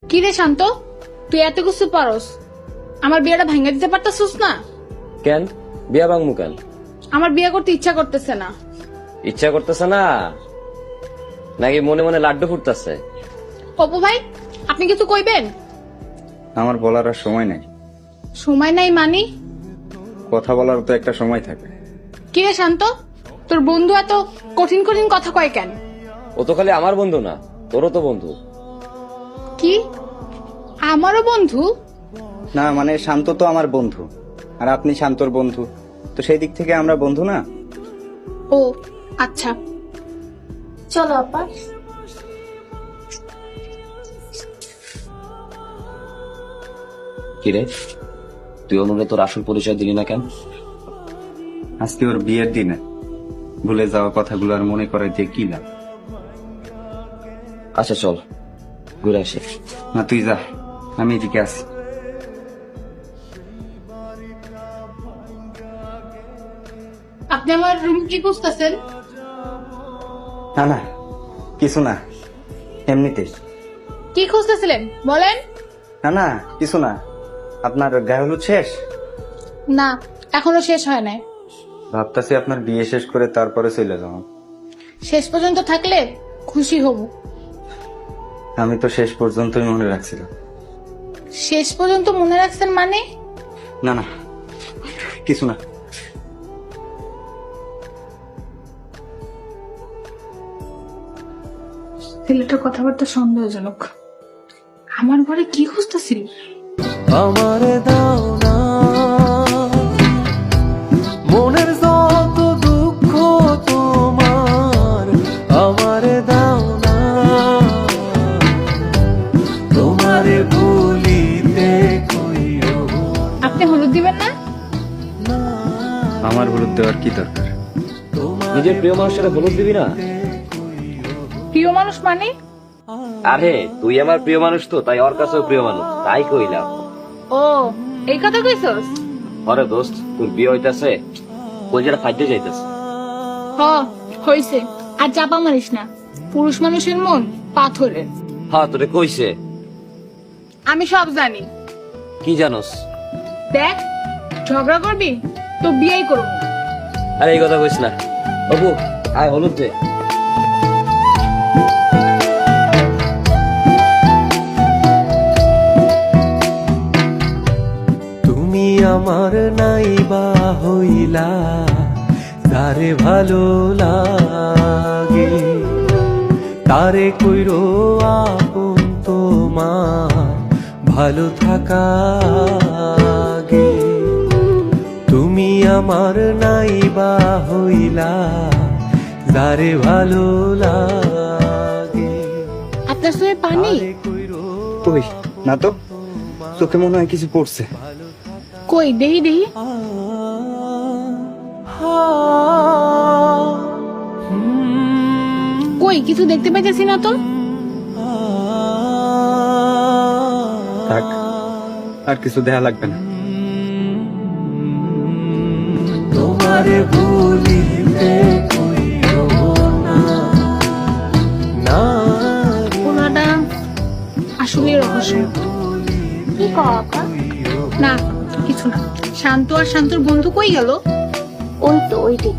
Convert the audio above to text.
কি রে শান্ত, তুই এত কিছু পারস, আমার বিয়েটা ভাঙা দিতে পারতাছিস না? কেন বিয়া ভাঙমু কেন? আমার বিয়ে করতে ইচ্ছা করতেছে না। ইচ্ছা করতেছে না নাকি মনে মনে লাড্ডু ফুটতেছে? অপু ভাই, আপনি কিছু কইবেন? আমার বলার আর সময় নাই। সময় নাই মানি? কথা বলার তো একটা সময় থাকে। কি রে শান্ত, তোর বন্ধু এত কঠিন কঠিন কথা কয় কেন? ও তো খালি আমার বন্ধু না, তোরও তো বন্ধু। কি আমারও বন্ধু? না মানে শান্ত তো আমার বন্ধু, আর আপনি শান্তর বন্ধু, তো সেই দিক থেকে আমরা বন্ধু না? ও আচ্ছা, চলো আপা। কিরে, তুই অনুরে তোর আসল পরিচয় দিলি না কেন? আজকে ওর বিয়ের দিনে ভুলে যাওয়া কথাগুলো আর মনে করে দিয়ে কি লাভ? আচ্ছা চল ঘুরে আসি। না তুই যা, আমি এদিকে আসি। আপনি আমার রুম কি খুঁজতেছেন? না না কিছু না, এমনিতেই। কি খুঁজতেছিলেন বলেন? না না কিছু না। আপনার গায়ে হলুদ শেষ? না, এখনো শেষ হয় নাই। ভাবতাছি আপনার বিয়ে শেষ করে তারপরে চলে যাও। শেষ পর্যন্ত থাকলে খুশি হব। আমি তো শেষ পর্যন্তই মনে রাখছিলাম। শেষ পর্যন্ত মনে রাখছেন মানে? না না কিছু না। ছেলেটার কথাবার্তা সন্দেহজনক। আমার ঘরে কি খুঁজতেছিল? আমারে দাও না মনের যত দুঃখ তোমার, আমারে দাও না তোমারে ভুলিতে কইও আপনি হলুদ দিবেন না? আমার হলুদ দেওয়ার কি দরকার? নিজের প্রিয় মানুষের হলুদ দিবি না? প্রিয় মানুষ মানে? আরে তুই আমার প্রিয় মানুষ তো, তাই ওর কাছেও প্রিয় মানুষ, তাই কইলাম। ও এই কথা কইছস? আরে দোস্ত, তোর বিয়ে হইতাছে, কইজাটা ফাইতে যাইতাছে। হ হইছে, আর চাপা মারিস না। পুরুষ মানুষের মন পাথরের। হ্যাঁ তোরে কইছে। আমি সব জানি। কি জানোস? দেখ, ঝগড়া করবি তো বিয়েই করব না। আরে এই কথা কইস না। বাবু আয় হলুদ দে। তুমি আমার নাইবা হইলা, তারে ভালো লাগে, তারে কইরো আপন তোমার ভালো থাকা গে। তুমি আমার নাইবা হইলা, তারে ভালো লাগে, আপনার সঙ্গে পানি? তারে কইরো ওই না তো, চোখে মনে হয় কিছু পড়ছে। কই দেহি দেহি। কই কিছু দেখতে পাইতেছি না তো। থাক, আর কিছু দেয়া লাগবে না। তোমারে ভুলিতে কইও না, না ওনাটা আসলে রহস্য। কি কথা? না কিছু না। শান্ত আর শান্তর বন্ধু কই গেল? ওই তো ওইটি।